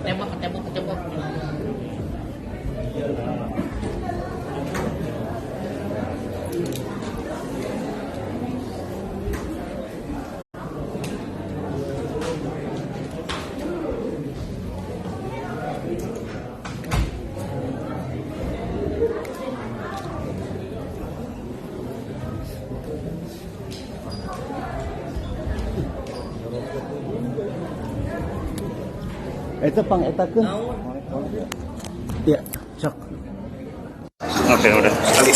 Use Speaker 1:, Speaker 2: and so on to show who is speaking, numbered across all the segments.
Speaker 1: Tembak, tembak, tembak.
Speaker 2: Eta pang eta ke? Ya, sok.
Speaker 3: Oke, udah sekali.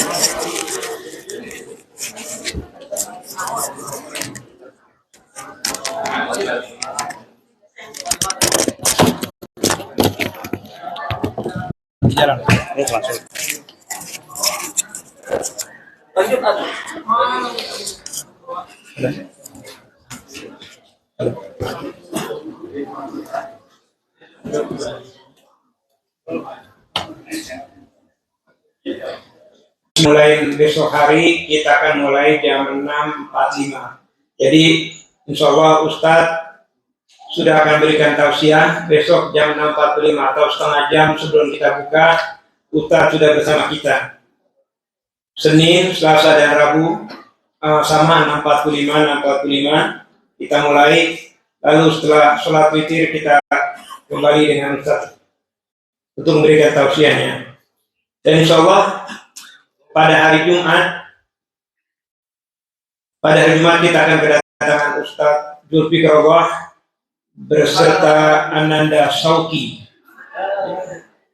Speaker 3: Jalan. Langsung. Udah.
Speaker 4: Mulai besok hari kita akan mulai jam 6.45. Jadi insya Allah Ustadz sudah akan berikan tausiah besok jam 6.45 atau setengah jam sebelum kita buka. Ustadz sudah bersama kita. Senin, Selasa dan Rabu sama 6.45 kita mulai. Lalu setelah sholat witir kita kembali dengan Ustadz untuk memberikan tausiahnya. Dan insya Allah pada hari Jumat kita akan kedatangan Ustadz Zulfikar beserta Ananda Sauki.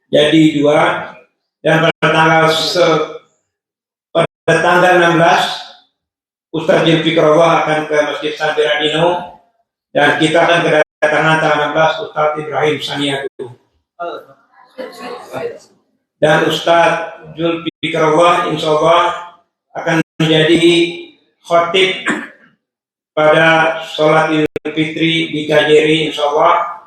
Speaker 4: Jadi dua, dan pada tanggal 16 Ustadz Zulfikar akan ke Masjid Sambiradino dan kita akan kedatangan tanggal 16 Ustadz Ibrahim Saniago. Dan Ustadz Zulfikar insya Allah akan menjadi khotib pada sholat Idul Fitri di Kajeri insya Allah.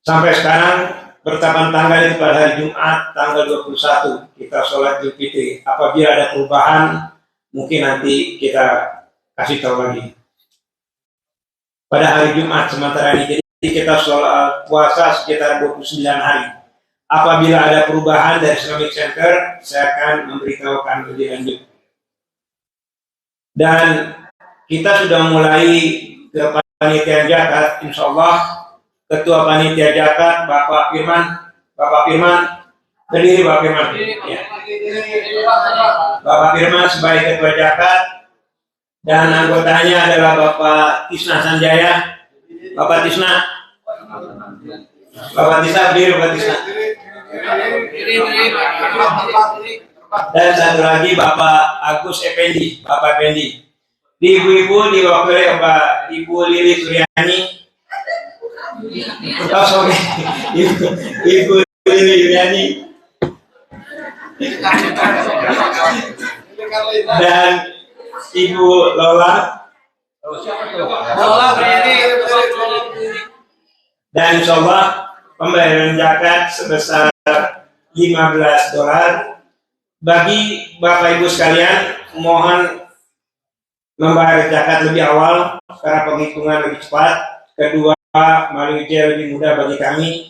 Speaker 4: Sampai sekarang bertapan tanggal itu pada hari Jumat tanggal 21 kita sholat Idul Fitri. Apabila ada perubahan mungkin nanti kita kasih tahu lagi. Pada hari Jumat sementara ini, jadi kita sholat puasa sekitar 29 hari. Apabila ada perubahan dari Islamic Center, saya akan memberitahukan lebih lanjut. Dan kita sudah mulai ke panitia zakat, insya Allah Ketua Panitia Zakat Bapak Firman, berdiri Bapak Firman. Ya. Bapak Firman sebagai Ketua Zakat dan anggotanya adalah Bapak Tisna Sanjaya. Bapak Tisna berdiri Bapak Tisna. Dan satu lagi Bapak Agus Effendi, Bapak Effendi. Di ibu-ibu diwakili Bapak Ibu Lili Suryani. Oh sorry, Ibu Lili Suryani. Dan Ibu Lola. Dan insya Allah pembayaran zakat sebesar $15. Bagi Bapak Ibu sekalian, mohon membayar zakat lebih awal karena penghitungan lebih cepat. Kedua, melalui JL lebih mudah bagi kami.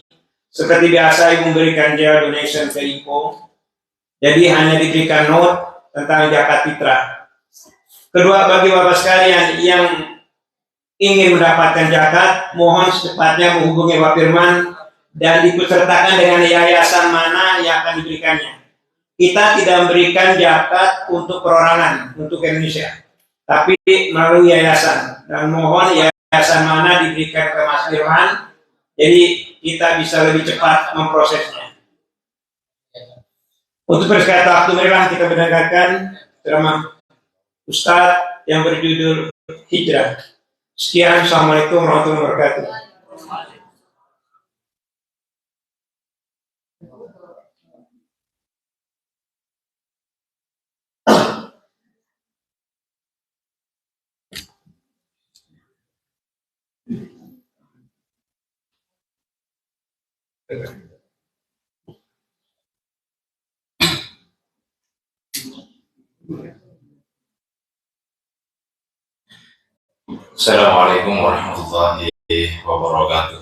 Speaker 4: Seperti biasa, Ibu memberikan JL donation ke info. Jadi hanya diberikan note tentang zakat fitrah. Kedua, bagi Bapak sekalian yang ingin mendapatkan zakat, mohon secepatnya menghubungi Pak Firman dan diikutsertakan dengan yayasan mana yang akan diberikannya. Kita tidak memberikan zakat untuk perorangan, untuk Indonesia, tapi melalui yayasan. Dan mohon yayasan mana diberikan ke Mas Firman, jadi kita bisa lebih cepat memprosesnya. Untuk berkata waktu mereka kita mendengarkan ceramah Ustadz yang berjudul Hijrah. Sekian, Assalamualaikum warahmatullahi wabarakatuh.
Speaker 5: Assalamualaikum warahmatullahi wabarakatuh.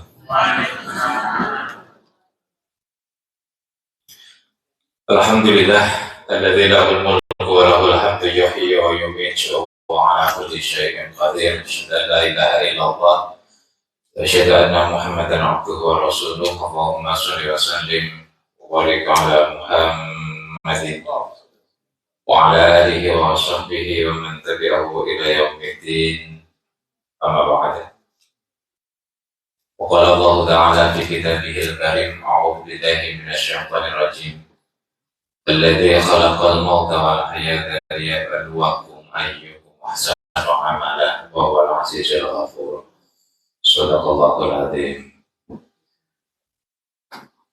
Speaker 1: Alhamdulillah, alladzi lahul mulku wa lahul hamdu yuhyi wa yumiitu wa ala kulli syai'in qadir. Asyhadu an la ilaha illallah wa asyhadu anna Muhammadan abduhu wa rasuluh. Allahumma shalli wa sallim wa barik ala Muhammadin wa ala alihi wa sahbihi wa man tabi'ahu ila yaumiddin. Amma ba'd. Wa qala Allah ta'ala fi kitabihil karim, a'udzu billahi minasy syaithanir rajim. الذي خلق الموت والحياة ليبلوكم أيكم أحسن عملا وهو العزيز الغفور. صدق الله العظيم.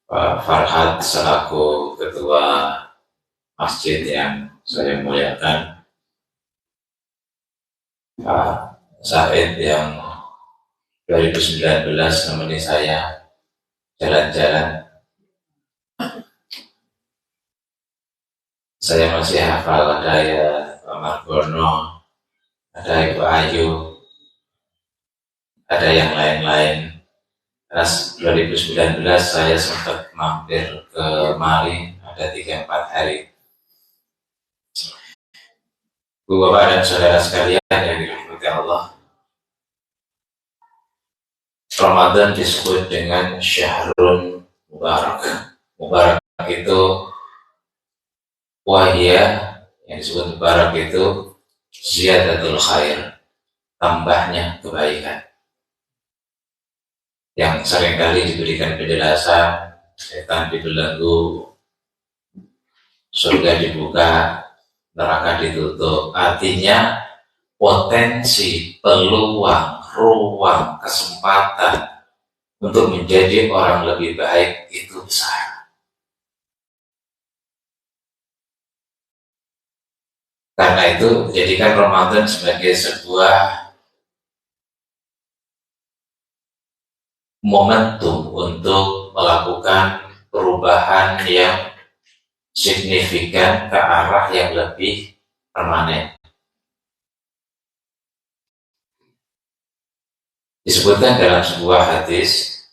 Speaker 1: Pak Farhad selaku ketua masjid yang saya muliakan, Pak Said yang 2019 menemani saya jalan-jalan. Saya masih hafal, ada ya Pak Margono, ada Ibu Ayu, ada yang lain-lain. Pas 2019 saya sempat mampir ke Mali, ada 3-4 hari. Bapak dan saudara sekalian yang dirahmati Allah, Ramadan disebut dengan Syahrun Mubarak. Mubarak itu wahia, yang disebut mubarak itu ziyadatul khair, tambahnya kebaikan. Yang seringkali diberikan penjelasan, setan dibelenggu, surga dibuka, neraka ditutup. Artinya potensi, peluang, ruang, kesempatan untuk menjadi orang lebih baik itu besar. Karena itu, jadikan Ramadan sebagai sebuah momentum untuk melakukan perubahan yang signifikan ke arah yang lebih permanen. Disebutkan dalam sebuah hadis,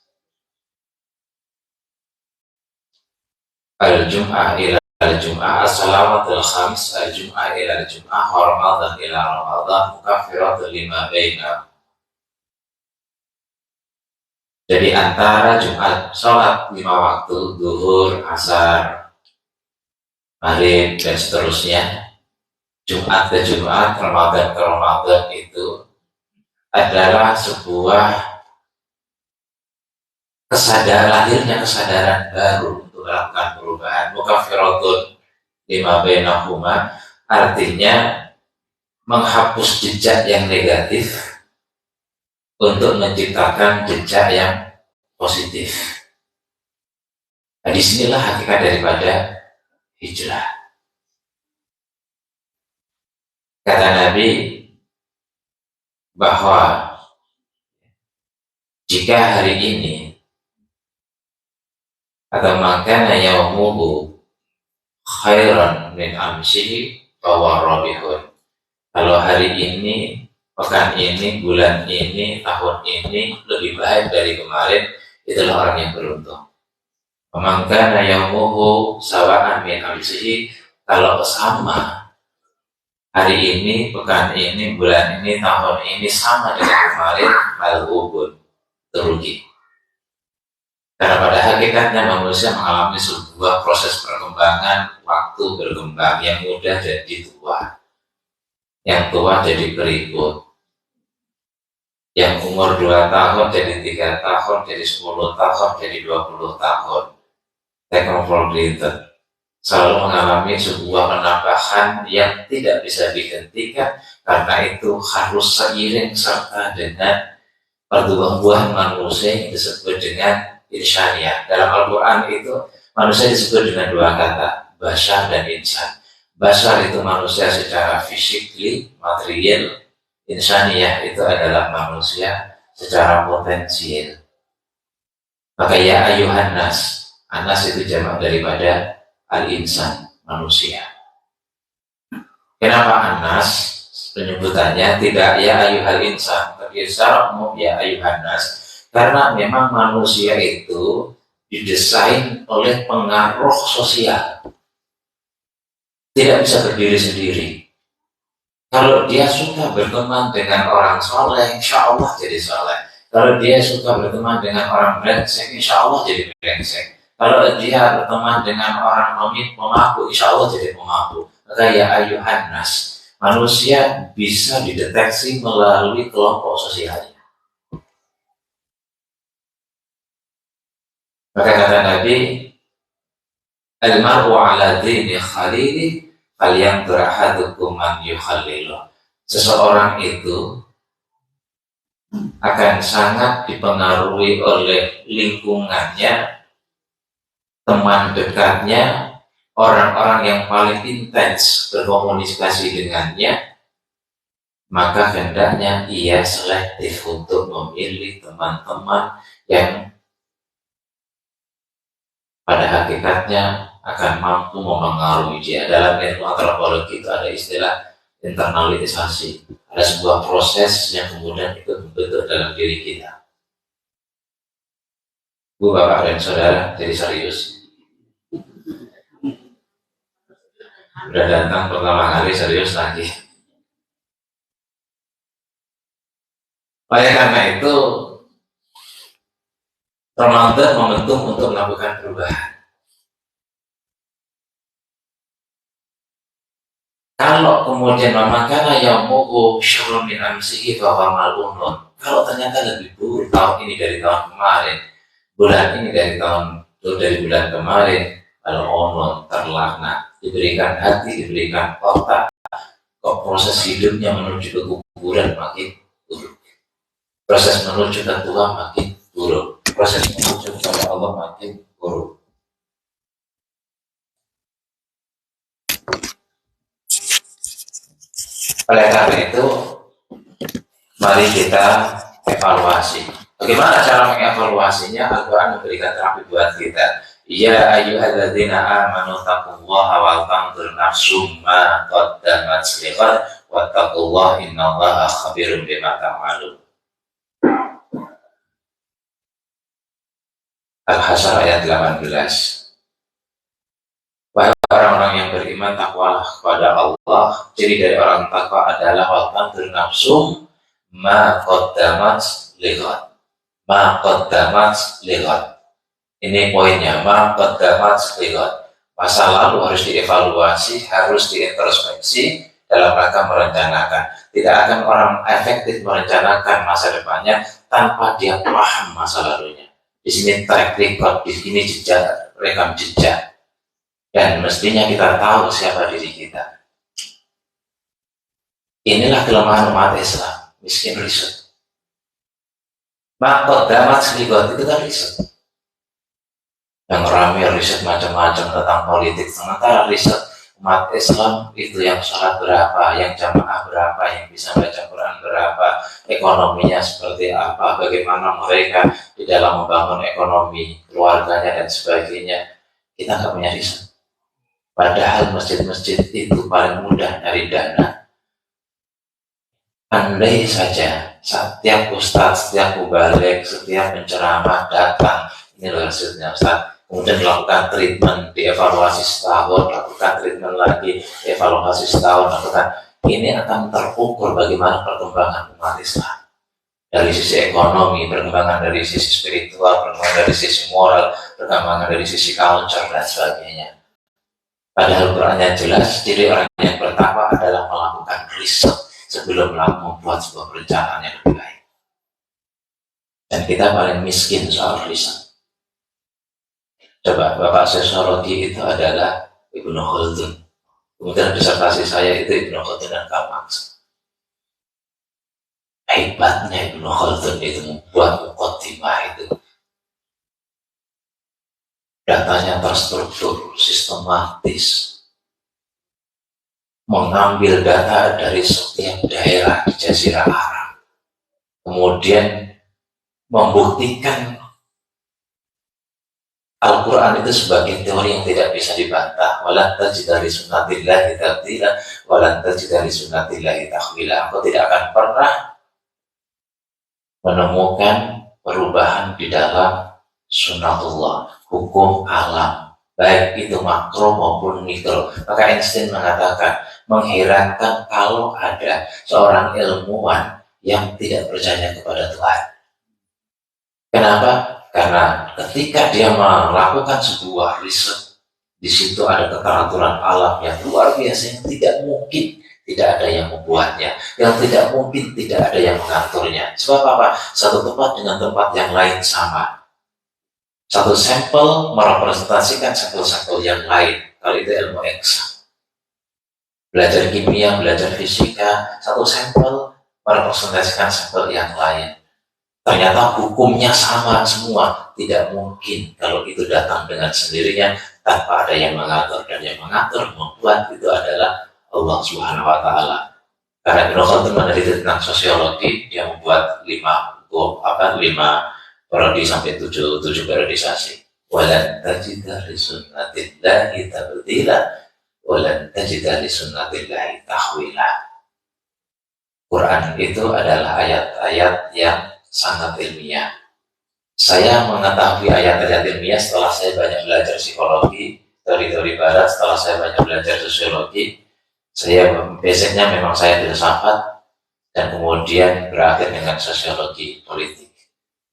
Speaker 1: Al-Jum'ah ila Al-Jum'ah, as-salamatul khamis, al-Jum'ah ila al-Jum'ah, Ramadan ila Ramadan, mukaffiratun lima bainah. Jadi antara Jumat, sholat 5 waktu, zuhur, asar, maghrib, dan seterusnya, Jumat ke Jumat, Ramadan ke Ramadan itu adalah sebuah lahirnya kesadaran baru melakukan perubahan. Mukaffiratun lima bainahuma, artinya menghapus jejak yang negatif untuk menciptakan jejak yang positif. Nah, disinilah hakikat daripada hijrah. Kata Nabi bahwa jika hari ini atau makana yaumuhu khairan min amsihi fahuwa rabihun. Kalau hari ini, pekan ini, bulan ini, tahun ini lebih baik dari kemarin, itulah orang yang beruntung. Makana yaumuhu sawa'an min amsihi, kalau sama hari ini, pekan ini, bulan ini, tahun ini sama dengan kemarin, mal'ubun, terugi. Karena pada hakikatnya manusia mengalami sebuah proses perkembangan, waktu berkembang, yang muda jadi tua, yang tua jadi keriput, yang umur 2 tahun jadi 3 tahun, jadi 10 tahun, jadi 20 tahun. Take for granted. Selalu mengalami sebuah penambahan yang tidak bisa dihentikan, karena itu harus seiring serta dengan pertumbuhan manusia yang disebut dengan insaniyah. Dalam Al-Quran itu manusia disebut dengan 2 kata, bashar dan insan. Bashar itu manusia secara fisikly, material. Insaniyah itu adalah manusia secara potensial. Maka ya ayuhan nas, anas itu jamak daripada al-insan, manusia. Kenapa anas? Penyebutannya tidak ya ayuhal insan, tapi secara umum ya ayuhan nas. Karena memang manusia itu didesain oleh pengaruh sosial, tidak bisa berdiri sendiri. Kalau dia suka berteman dengan orang soleh, insya Allah jadi soleh. Kalau dia suka berteman dengan orang brengsek, insya Allah jadi brengsek. Kalau dia berteman dengan orang pemaku, insya Allah jadi pemaku. Maka ya ayuhan nas, manusia bisa dideteksi melalui kelompok sosialnya. Maka kata Nabi, al-mar'u ala dini khalili falyanzur ahadukum man yukhalilu. Seseorang itu akan sangat dipengaruhi oleh lingkungannya, teman dekatnya, orang-orang yang paling intens berkomunikasi dengannya. Maka hendaknya ia selektif untuk memilih teman-teman yang pada hakikatnya akan mampu mempengaruhi dia. Dalam ilmu antropologi itu ada istilah internalisasi. Ada sebuah proses yang kemudian itu membentuk dalam diri kita. Bu, Bapak dan Saudara, jadi serius. Udah datang pertama kali, serius lagi. Oleh karena itu, Ramadan momentum untuk melakukan perubahan. Kalau kemudian memakana yaumuhu syarrun min amsihi fa huwa mal'unun. Kalau ternyata lebih buruk tahun ini dari tahun kemarin, bulan ini dari bulan kemarin, al-unun, terlaknat, diberikan hati, diberikan otak, kok proses hidupnya menuju ke kuburan makin buruk. Proses menuju ke tua makin buruk. Proses menuju kepada Allah makin buruk. Oleh karena itu, mari kita evaluasi. Bagaimana cara mengevaluasinya? Al-Quran memberikan terapi buat kita. Ya ayyuhalladzina amanu taqullaha wal tanzur nafsum ma qaddamat lighad wattaqullaha innallaha khabirum bima ta'malun. Al-Hasyr ayat 18. Wahai orang-orang yang beriman, takwalah kepada Allah. Ciri dari orang takwa adalah wal tanzur nafsum ma qaddamat lighad. Ma qaddamat lighad. Ini poinnya, ma qaddamat lighad. Masa lalu harus dievaluasi, harus diintrospeksi dalam rangka merencanakan. Tidak akan orang efektif merencanakan masa depannya tanpa dia paham masa lalunya. Di sini track record, di sini jejak, rekam jejak. Dan mestinya kita tahu siapa diri kita. Inilah kelemahan umat Islam, miskin riset. Makot damat seligot itu kan riset. Yang ramai riset macam-macam tentang politik. Sementara riset umat Islam itu yang sholat berapa, yang jamaah berapa, yang bisa baca Quran berapa, ekonominya seperti apa, bagaimana mereka di dalam membangun ekonomi, keluarganya dan sebagainya. Kita nggak punya riset. Padahal masjid-masjid itu paling mudah dari dana. Andai saja setiap ustadz, setiap mubalik, setiap penceramah datang, ini loh hasilnya ustadz, kemudian melakukan treatment, dievaluasi setahun, lakukan treatment lagi, evaluasi setahun, lakukan, ini akan terukur bagaimana perkembangan umat Islam. Dari sisi ekonomi, perkembangan dari sisi spiritual, perkembangan dari sisi moral, perkembangan dari sisi culture dan sebagainya. Padahal Qurannya jelas, ciri orang yang bertakwa adalah melakukan riset sebelum membuat sebuah perencanaan yang lebih baik. Dan kita paling miskin soal riset. Coba, Bapak saya soroti itu adalah Ibnu Khaldun. Kemudian disertasi saya itu Ibnu Khaldun dan Karl Marx. Hebatnya Ibnu Khaldun itu membuat muqaddimah itu. Datanya terstruktur, sistematis, mengambil data dari setiap daerah di Jazirah Arab, kemudian membuktikan Al-Quran itu sebagai teori yang tidak bisa dibantah. Walan tajida li sunnatillahi tabdila, walan tajida li sunnatillahi tahwila. Engkau tidak akan pernah menemukan perubahan di dalam sunatullah, hukum alam, baik itu makro maupun mikro. Maka Einstein mengatakan, mengherankan kalau ada seorang ilmuwan yang tidak percaya kepada Tuhan. Kenapa? Karena ketika dia melakukan sebuah riset, di situ ada keteraturan alam yang luar biasa, yang tidak mungkin tidak ada yang membuatnya, yang tidak mungkin tidak ada yang mengaturnya. Sebab apa? Satu tempat dengan tempat yang lain sama. Satu sampel merepresentasikan sampel-sampel yang lain. Kalau itu ilmu eksak. Belajar kimia, belajar fisika, satu sampel merepresentasikan sampel yang lain. Ternyata hukumnya sama semua. Tidak mungkin kalau itu datang dengan sendirinya tanpa ada yang mengatur. Dan yang mengatur, membuat itu adalah Allah Subhanahu wa Ta'ala. Karena Ibnu Khaldun meneliti tentang sosiologi, dia membuat 5 parodi sampai 7 periodisasi. Walan tajida li sunnatillahi tabdila walan tajida li sunnatillahi tahwila. Quran itu adalah ayat-ayat yang sangat ilmiah. Saya mengetahui ayat-ayat ilmiah setelah saya banyak belajar psikologi, teori-teori barat, setelah saya banyak belajar sosiologi. Basicnya memang saya filsafat dan kemudian berakhir dengan sosiologi politik.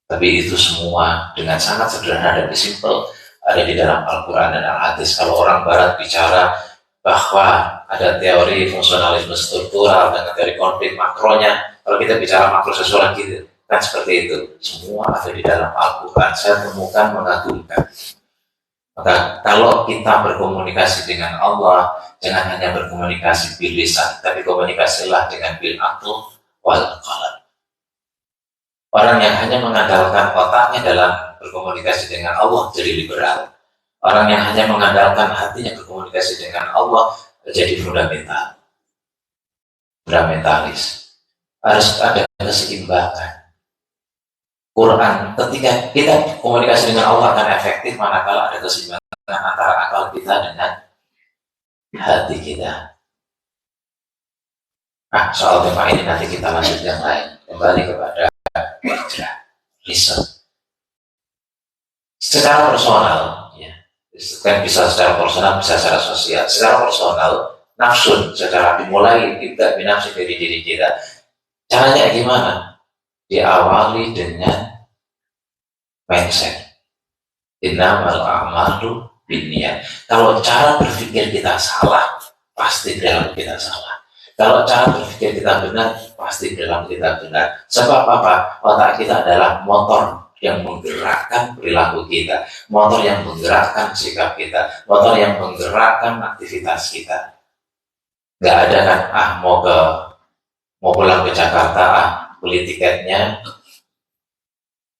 Speaker 1: Tapi itu semua dengan sangat sederhana dan simpel ada di dalam Al-Quran dan Al-Hadis. Kalau orang Barat bicara bahwa ada teori fungsionalisme struktural dan teori konflik makronya, kalau kita bicara makro sosiologi kan seperti itu. Semua ada di dalam Al-Quran. Saya temukan mengagumkan. Maka kalau kita berkomunikasi dengan Allah, jangan hanya berkomunikasi bil lisan, tapi komunikasilah dengan bil aql wal qalam. Orang yang hanya mengandalkan otaknya dalam berkomunikasi dengan Allah jadi liberal. Orang yang hanya mengandalkan hatinya berkomunikasi dengan Allah jadi fundamentalis. Harus ada keseimbangan. Quran, ketika kita komunikasi dengan Allah akan efektif manakala ada keseimbangan antara akal kita dengan hati kita. Soal tema ini nanti kita lanjut yang lain. Kembali kepada riset. Secara personal, ya, kan bisa secara personal, bisa secara sosial. Secara personal, nafsun secara dimulai kita binafsi dari diri kita. Caranya gimana? Diawali dengan mindset. Innamal a'malu binniyat. Kalau cara berpikir kita salah, pasti perilaku kita salah. Kalau cara berpikir kita benar, pasti perilaku kita benar. Sebab apa? Otak kita adalah motor yang menggerakkan perilaku kita, motor yang menggerakkan sikap kita, motor yang menggerakkan aktivitas kita. Nggak ada kan, mau pulang ke Jakarta, beli tiketnya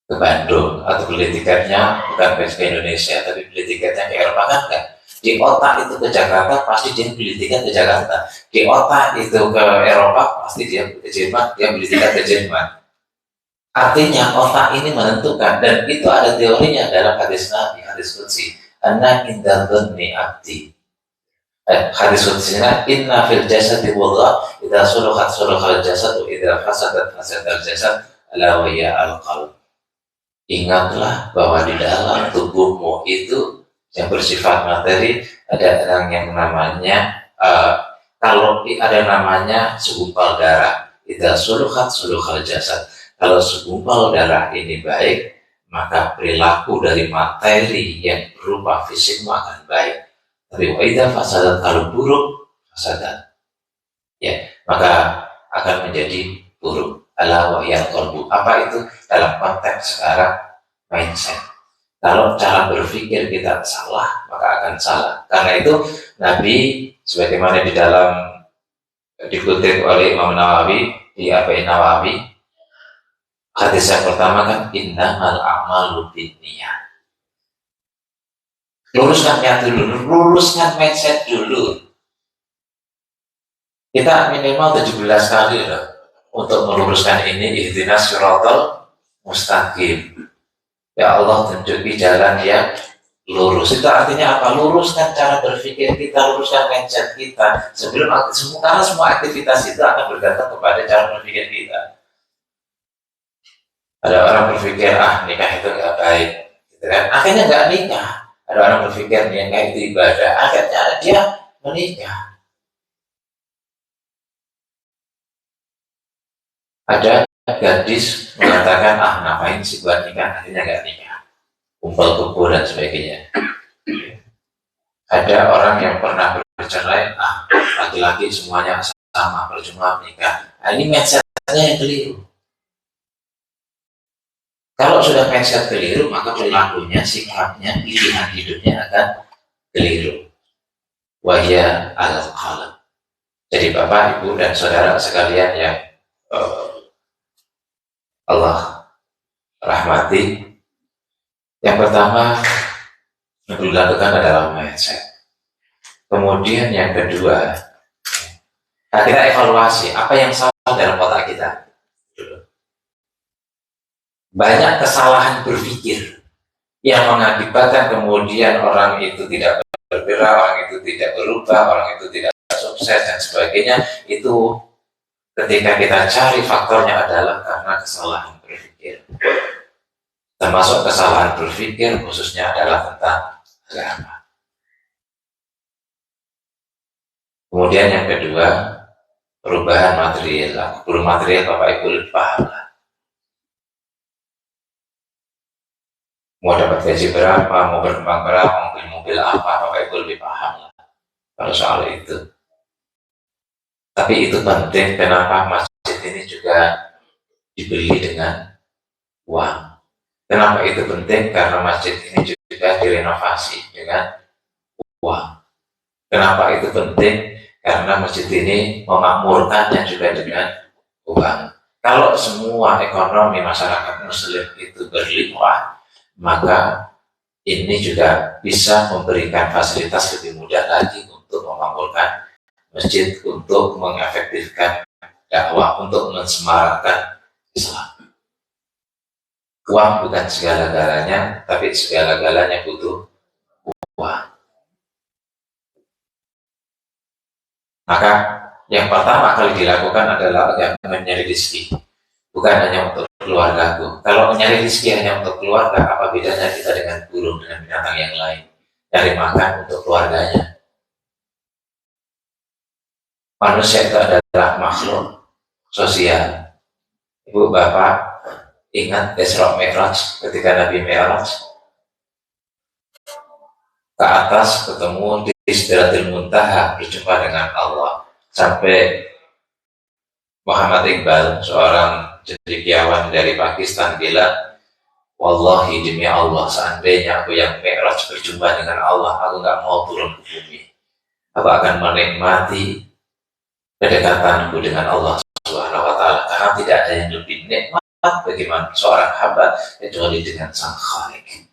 Speaker 1: ke Bandung, atau beli tiketnya bukan ke Indonesia, tapi beli tiketnya ke Eropa, kan? Di otak itu ke Jakarta, pasti dia beli tiket ke Jakarta. Di otak itu ke Eropa, pasti dia ke Jerman, dia beli tiket ke Jerman. Artinya otak ini menentukan, dan itu ada teorinya dalam hadis Nabi, hadis qudsi. Anna inda dhanni abdi. Hadis qudsina, inna fil jasadi mudghah, idza suluhat suluhal jasad, wa idza fasadat fasadal jasad, ala wa ya al-qalb. Ingatlah bahwa di dalam tubuhmu itu yang bersifat materi ada yang namanya kalau ada namanya segumpal darah. Idza suluhat suluhal jasad. Kalau segumpal darah ini baik, maka perilaku dari materi yang berupa fisikmu akan baik. Tapi waidah fasadat, kalau buruk fasadat, ya, maka akan menjadi buruk. Ala wahyal qalbu. Apa itu? Dalam konteks sekarang mindset. Kalau cara berpikir kita salah, maka akan salah. Karena itu Nabi, sebagaimana di dalam dikutip oleh Imam Nawawi di Arba'in Nawawi, hadis yang pertama kan innamal a'malu binniyat. Luruskan niat dulu, luruskan mindset dulu. Kita minimal 17 kali loh untuk meluruskan ini. Ihdinas siratal mustaqim. Ya Allah, tunjuki jalan yang lurus. Itu artinya apa? Luruskan cara berpikir kita, luruskan mindset kita. Karena semua aktivitas itu akan bergantung kepada cara berpikir kita. Ada orang berpikir nikah itu nggak baik, gitu kan? Akhirnya nggak nikah. Ada orang berpikir nikah itu ibadah, akhirnya dia menikah. Ada gadis mengatakan ngapain sih buat nikah, akhirnya nggak nikah, kumpul kebo dan sebagainya. Ada orang yang pernah bercerai, laki-laki semuanya sama, percuma menikah. Ini mindsetnya yang keliru. Kalau sudah mindset keliru, maka perilakunya, sikapnya, pilihan hidupnya akan keliru. Wahya al-qalb. Jadi Bapak, Ibu, dan saudara sekalian yang Allah rahmati, yang pertama yang perlu dilakukan adalah mindset. Kemudian yang kedua, kita evaluasi apa yang salah dalam otak kita. Banyak kesalahan berpikir yang mengakibatkan kemudian orang itu tidak bergerak, orang itu tidak berubah, orang itu tidak sukses dan sebagainya. Itu ketika kita cari faktornya adalah karena kesalahan berpikir. Termasuk kesalahan berpikir khususnya adalah tentang agama. Kemudian yang kedua, perubahan material. Perubahan material Bapak Ibu lebih paham lah. Mau dapat gaji berapa, mau berkembang berapa, mobil apa, Bapak Ibu lebih paham lah kalau soal itu. Tapi itu penting, kenapa masjid ini juga dibeli dengan uang. Kenapa itu penting? Karena masjid ini juga direnovasi dengan uang. Kenapa itu penting? Karena masjid ini memakmurkannya juga dengan uang. Kalau semua ekonomi masyarakat muslim itu berlimpah, maka ini juga bisa memberikan fasilitas lebih mudah lagi untuk memakmurkan masjid, untuk mengefektifkan dakwah, untuk mensemarakkan Islam. Uang bukan segala-galanya, tapi segala-galanya butuh uang. Maka yang pertama kali dilakukan adalah mencari rezeki, bukan hanya untuk keluargaku. Kalau mencari rezeki hanya untuk keluarga, apa bedanya kita dengan burung, dengan binatang yang lain? Cari makan untuk keluarganya. Manusia itu adalah makhluk sosial. Ibu bapak ingat Isra Mi'raj, ketika Nabi Mi'raj ke atas ketemu di Sidratil Muntaha, berjumpa dengan Allah. Sampai Muhammad Iqbal, seorang cendekiawan dari Pakistan, bilang, wallahi demi Allah, seandainya aku yang Mi'raj berjumpa dengan Allah, aku nggak mau turun ke bumi. Aku akan menikmati kedekatanku dengan Allah Subhanahu wa Ta'ala, karena tidak ada yang lebih nikmat bagaimana seorang hamba kecuali dengan Sang Khalik.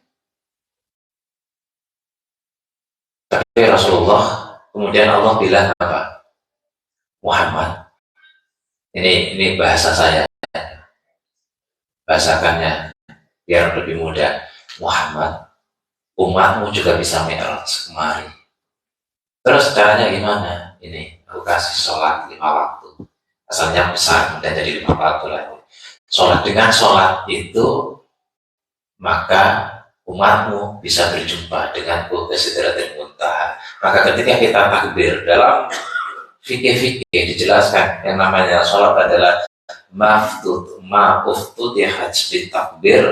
Speaker 1: Tapi Rasulullah, kemudian Allah bilang apa? Muhammad, ini bahasa saya, bahasakannya biar lebih mudah. Muhammad, umatmu juga bisa Mi'raj kemari. Terus caranya gimana? Ini, aku kasih sholat 5 waktu. Asalnya besar, kemudian jadi 5 waktu lagi. Sholat, dengan sholat itu maka umatmu bisa berjumpa denganku ke Sidratil Muntaha. Maka ketika kita takbir, dalam fikih-fikih dijelaskan yang namanya sholat adalah ma'uftutihat bis takbir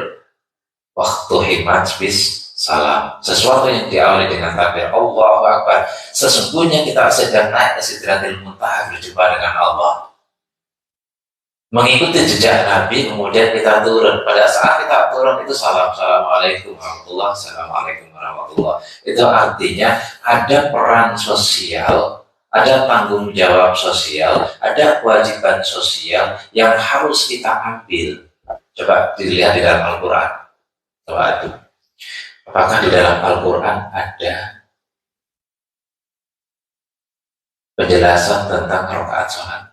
Speaker 1: waktu himat bis salam. Sesuatu yang diawali dengan takbir Allahu Akbar, sesungguhnya kita sedang naik ke Sidratil Muntaha, berjumpa dengan Allah. Mengikuti jejak Nabi, kemudian kita turun. Pada saat kita turun itu salam, assalamualaikum warahmatullahi, assalamualaikum warahmatullahi. Itu artinya ada peran sosial, ada tanggung jawab sosial, ada kewajiban sosial yang harus kita ambil. Coba dilihat di dalam Al-Quran. Coba itu. Apakah di dalam Al-Quran ada penjelasan tentang rakaat sholat?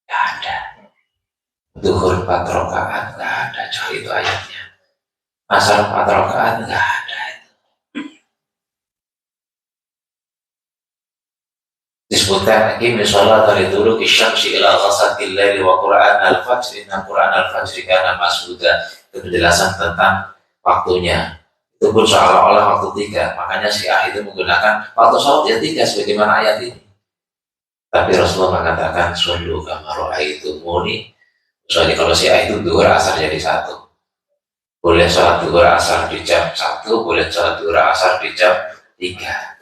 Speaker 1: Tidak ada. Zuhur 4 rakaat nggak ada, coba itu ayatnya. Asar 4 rakaat nggak ada. Di disebutkan aqimi sholata liduluki syamsi ila ghasaqil laili wa qur'an al-fajr inna qur'an al-fajri kana mas'uda. Itu penjelasan tentang waktunya. Itu pun seolah-olah waktu 3. Makanya Syiah itu menggunakan waktu sholat ya 3 sebagaimana ayat ini. Tapi Rasulullah mengatakan shollu kama ra'aitumuni. Soalnya kalau Syiah itu duhur asar jadi 1. Boleh sholat duhur asar di jam 1, boleh sholat duhur asar di jam 3.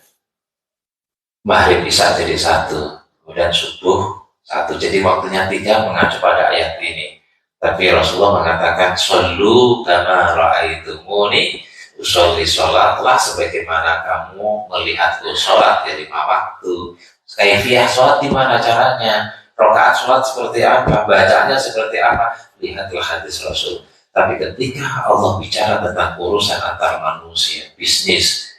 Speaker 1: Maghrib isya jadi 1, kemudian subuh 1. Jadi waktunya 3 mengacu pada ayat ini. Tapi Rasulullah mengatakan shollu kama ra'aitumuni, usolli sholatlah sebagaimana kamu melihatku sholat, jadi 5 waktu. Kaifiyah sholat gimana caranya? Rakaat sholat seperti apa? Bacaannya seperti apa? Lihatlah hadis Rasul. Tapi ketika Allah bicara tentang urusan antar manusia, bisnis,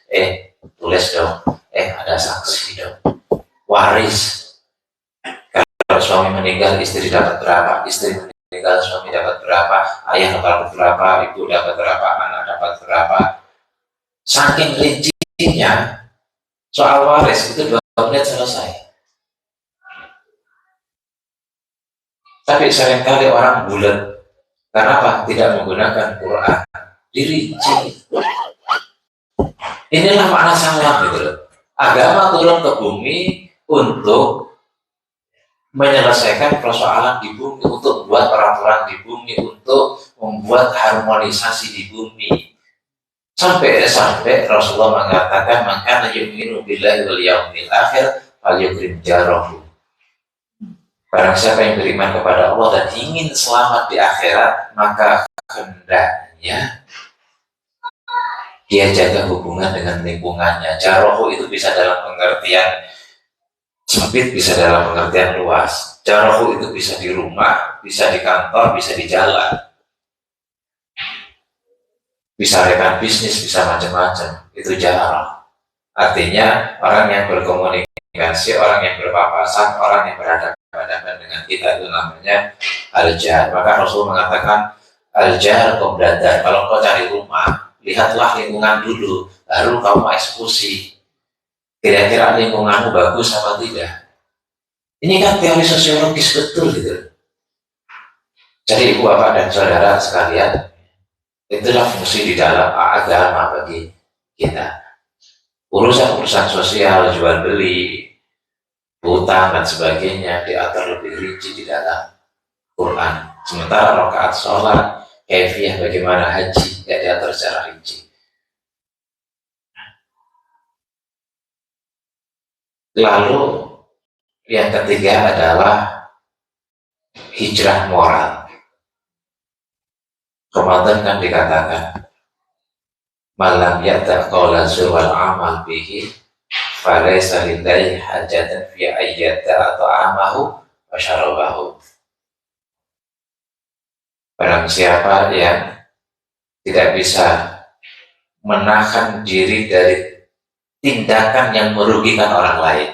Speaker 1: tulis dong, ada saksi dong, waris. Kalau suami meninggal, istri dapat berapa? Istri meninggal, suami dapat berapa? Ayah dapat berapa? Ibu dapat berapa? Anak dapat berapa? Saking rincinya soal waris itu 2 menit selesai. Tapi seringkali orang bulat. Kenapa? Tidak menggunakan Quran. Dirinci. Inilah makna salam gitu loh. Agama turun ke bumi untuk menyelesaikan persoalan di bumi, untuk membuat peraturan di bumi, untuk membuat harmonisasi di bumi. Sampai Rasulullah mengatakan, "Man yu'minu billahi wal yaumil akhir falyukrim jarahu." Barang siapa yang beriman kepada Allah dan ingin selamat di akhirat, maka hendaknya dia jaga hubungan dengan lingkungannya. Jarohu itu bisa dalam pengertian sempit, bisa dalam pengertian luas. Jarohu itu bisa di rumah, bisa di kantor, bisa di jalan, bisa rekan bisnis, bisa macam-macam. Itu jaroh. Artinya orang yang berkomunikasi, orang yang berpapasan, orang yang berhadapan dengan kita, itu namanya al-jar. Maka Rasul mengatakan al-jar qobladar. Kalau kau cari rumah, lihatlah lingkungan dulu, baru kamu eksekusi. Kira-kira lingkunganmu bagus apa tidak? Ini kan teori sosiologis betul gitu. Jadi ibu bapak dan saudara sekalian, itulah fungsi di dalam agama bagi kita. Urusan-urusan sosial, jual beli, hutang dan sebagainya diatur lebih rinci di dalam Quran. Sementara rakaat sholat, kaifiyah bagaimana haji, tidak diatur secara rinci. Lalu yang ketiga adalah hijrah moral. Ramadan kan dikatakan malam ya'ta qawla wal amal bihi falaysa lillahi hajatan fi ayyata atau amahu wa syarabahu. Barang siapa yang tidak bisa menahan diri dari tindakan yang merugikan orang lain.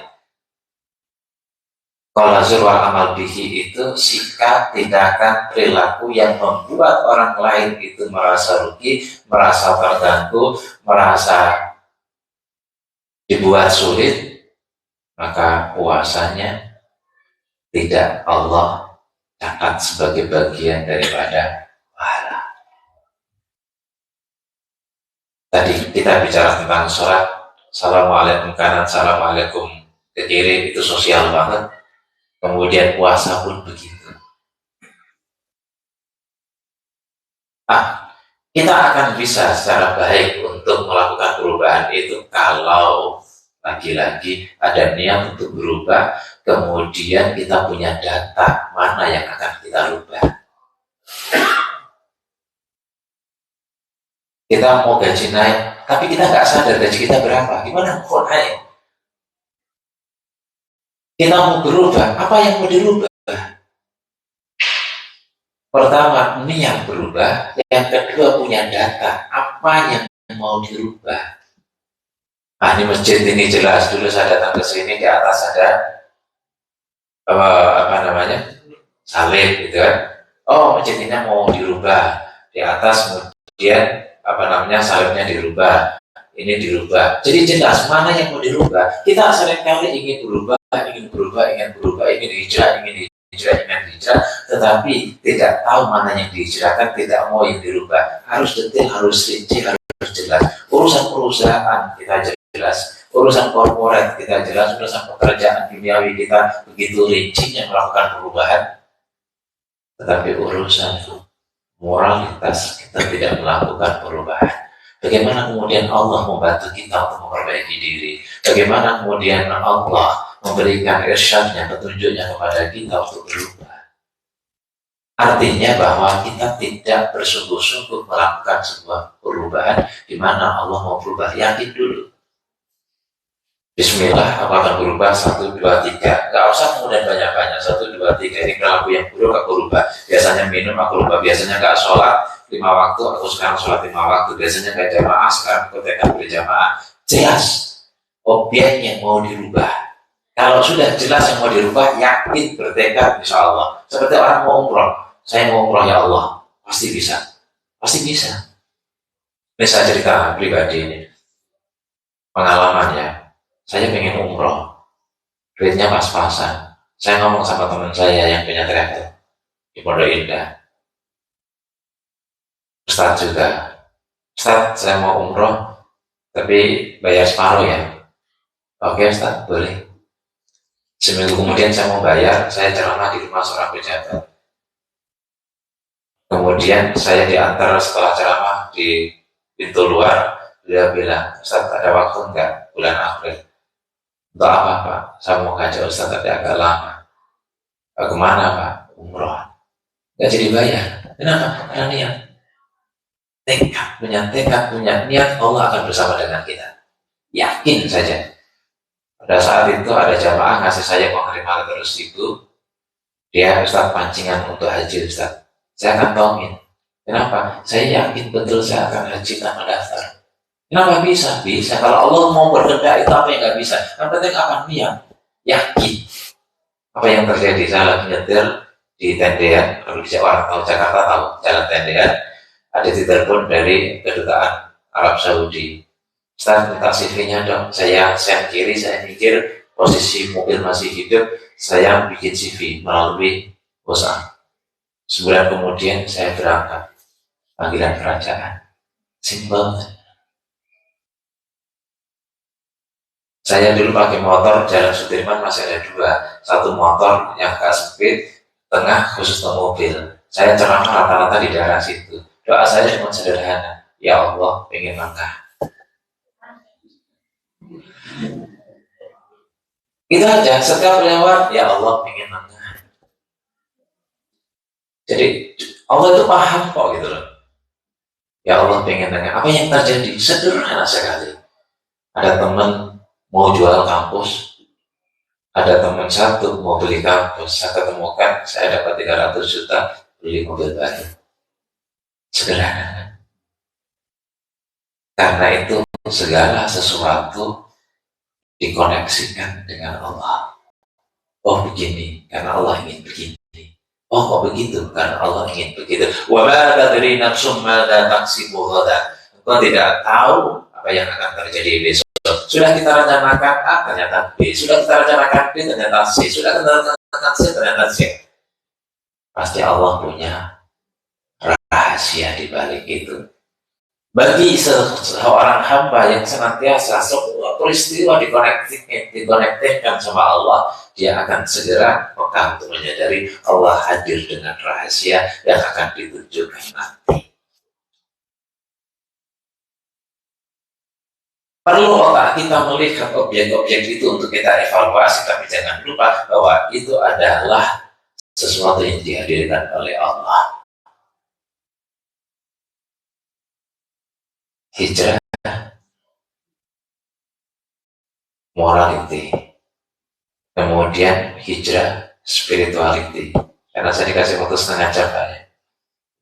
Speaker 1: Qawla wal amal bihi itu sikap, tindakan, perilaku yang membuat orang lain itu merasa rugi, merasa terganggu, merasa dibuat sulit, maka puasanya tidak Allah catat sebagai bagian daripada pahala. Tadi kita bicara tentang sholat, assalamualaikum kanan, assalamualaikum ke kiri, itu sosial banget. Kemudian puasa pun begitu. Kita akan bisa secara baik untuk melakukan perubahan itu kalau lagi-lagi ada niat untuk berubah, kemudian kita punya data mana yang akan kita rubah. Kita mau gaji naik, tapi kita nggak sadar gaji kita berapa. Gimana mau naik? Kita mau berubah, apa yang mau dirubah? Pertama, niat berubah. Yang kedua, punya data, apa yang mau dirubah. Ini masjid ini jelas, dulu saya datang ke sini, di atas ada salib gitu kan. Oh, masjid ini mau dirubah. Di atas kemudian salibnya dirubah. Ini dirubah. Jadi jelas mana yang mau dirubah. Kita seringkali ingin berubah ingin hijrah, ingin hijrah, tetapi tidak tahu mana yang dihijrahkan, tidak mau yang dirubah. Harus detail, harus rinci, harus jelas. Urusan perusahaan kita jelas, urusan korporat kita jelas, urusan pekerjaan duniawi kita begitu rincinya melakukan perubahan. Tetapi urusan moralitas kita tidak melakukan perubahan. Bagaimana kemudian Allah membantu kita untuk memperbaiki diri? Bagaimana kemudian Allah memberikan irsyadnya, petunjuknya kepada kita untuk berubah? Artinya bahwa kita tidak bersungguh-sungguh melakukan sebuah perubahan di mana Allah mau berubah. Yakin dulu. Bismillah, aku akan berubah 1, 2, 3. Gak usah kemudian banyak-banyak. 1, 2, 3. Ini perilaku yang buruk aku rubah. Biasanya minum aku rubah. Biasanya gak sholat 5 waktu, aku sekarang sholat 5 waktu. Biasanya gak jamaah, sekarang aku tekad berjamaah. Jelas objeknya mau dirubah. Kalau sudah jelas yang mau dirubah, yakin bertekad insya Allah. Seperti orang mau umroh. Saya mau umroh ya Allah. Pasti bisa. Pasti bisa. Ini saya cerita pribadi ini. Pengalamannya. Saya pengen umroh, duitnya pas-pasan. Saya ngomong sama teman saya yang punya travel di Pondok Indah. Ustaz juga, Ustaz saya mau umroh, tapi bayar separuh ya. Oke Ustaz, boleh. Seminggu kemudian saya mau bayar, saya ceramah di rumah seorang pejabat. Kemudian saya diantar setelah ceramah di pintu luar, dia bilang, Ustaz ada waktu enggak bulan April? Untuk apa Pak? Saya mau ngajak Ustaz tapi agak lama. Kemana Pak? Umroh. Gak jadi bayar. Kenapa? Karena niat. Tekad punya niat, Allah akan bersama dengan kita. Yakin saja. Pada saat itu ada jamaah ngasih saya uang 500.000. Dia Ustaz pancingan untuk haji Ustaz. Saya akan tongin. Kenapa? Saya yakin betul saya akan haji tanpa daftar. Kenapa bisa? Bisa. Kalau Allah mau berkehendak itu apa yang nggak bisa? Yang penting apa? Niat. Yakin. Apa yang terjadi? Saya lagi nyetir di tendean. Kalau bisa orang tahu Jakarta tahu jalan tendean. Ada ditelepon dari kedutaan Arab Saudi. Ustaz minta CV-nya dong. Saya send kiri, saya mikir posisi mobil masih hidup. Saya bikin CV melalui WhatsApp. Sebulan kemudian saya berangkat. Panggilan kerajaan. Simpel. Saya dulu pakai motor, Jalan Sudirman masih ada 2. Satu motor yang agak sempit, tengah khusus untuk mobil. Saya ceramah rata-rata di daerah situ. Doa saya cuma sederhana, ya Allah pengen Mekah. Itu aja, setiap lewat, ya Allah pengen Mekah. Jadi Allah itu paham kok gitu loh. Ya Allah pengen Mekah. Apa yang terjadi? Sederhana sekali. Ada teman mau jual kampus, ada teman satu mau beli kampus, saya ketemukan, saya dapat 300 juta beli mobil baru. Sederhana. Karena itu segala sesuatu dikoneksikan dengan Allah. Oh begini, karena Allah ingin begini. Oh kok begitu, karena Allah ingin begitu. Wa ma tadri nafsum madza taksibu ghadan. Engkau tidak tahu apa yang akan terjadi besok. Sudah kita rencanakan A, ternyata B. Sudah kita rencanakan B, ternyata C. Sudah kita rencanakan C, ternyata C. Pasti Allah punya rahasia di balik itu. Bagi seorang hamba yang senantiasa semua peristiwa dikonektifkan sama Allah, dia akan segera peka untuk menyadari Allah hadir dengan rahasia yang akan ditunjukkan nanti. Perlu otak kita melihat objek-objek itu untuk kita evaluasi, tapi jangan lupa bahwa itu adalah sesuatu yang dihadirkan oleh Allah. Hijrah, morality, kemudian hijrah, spirituality. Karena saya dikasih waktu setengah jam, Pak, ya.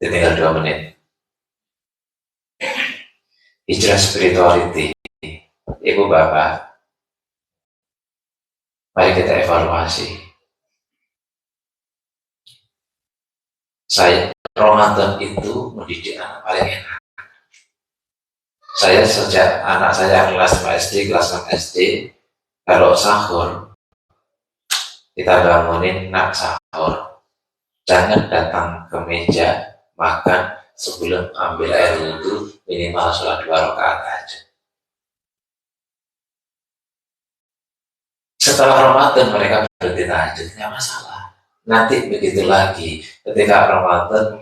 Speaker 1: Tinggal 2 menit. Hijrah spirituality. Ibu bapak, mari kita evaluasi. Saya Ramadan itu mendidik anak paling enak. Saya sejak anak saya kelas 5 SD, kelas 6 SD, kalau sahur kita bangunin nak sahur. Jangan datang ke meja makan sebelum ambil air wudhu, minimal sholat 2 rakaat aja. Setelah Ramadan mereka berhenti tahajud, nggak masalah. Nanti begitu lagi, ketika Ramadan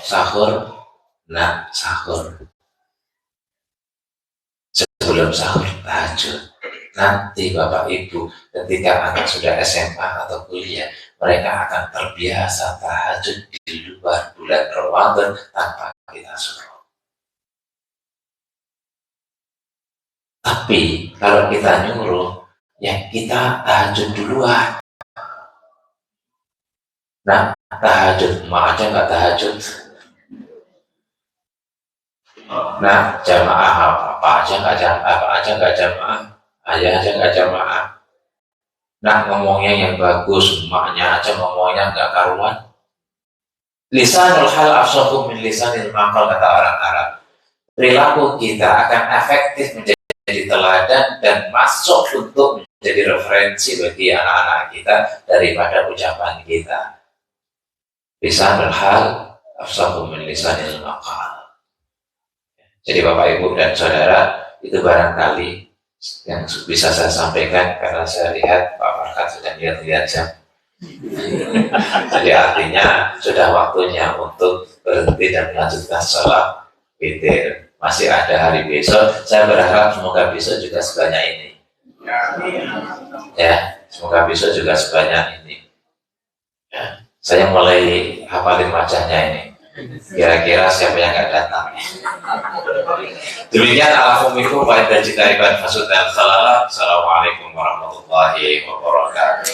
Speaker 1: sahur, nak sahur. Sebelum sahur tahajud. Nanti Bapak Ibu ketika anak sudah SMA atau kuliah, mereka akan terbiasa tahajud di luar bulan Ramadan tanpa kita suruh. Tapi kalau kita nyuruh, ya kita tahajud duluan. Nah, tahajud emak aja nggak tahajud. Nah, jamaah apa aja nggak jamaah, ayah aja nggak jamaah. Nah, ngomongnya yang bagus, emaknya aja ngomongnya nggak karuan. Lisanul hal afsahu min lisanil maqal, kata orang Arab. Perilaku kita akan efektif menjadi teladan dan masuk untuk menjadi referensi bagi anak-anak kita daripada ucapan kita. Lisanul hal afsahu min lisanil maqal. Jadi Bapak Ibu dan Saudara, itu barangkali yang bisa saya sampaikan karena saya lihat Pak Farkat sudah lihat-lihat jam. Jadi artinya sudah waktunya untuk berhenti dan melanjutkan sholat witir. Masih ada hari besok. Saya berharap semoga besok juga sebanyak ini. Ya, semoga besok juga sebanyak ini. Ya, saya mulai hafalin wajahnya ini. Kira-kira siapa yang nggak datang? Demikian alhamdulillah wa idza jitaiban fasudan salala. Assalamualaikum warahmatullahi wabarakatuh.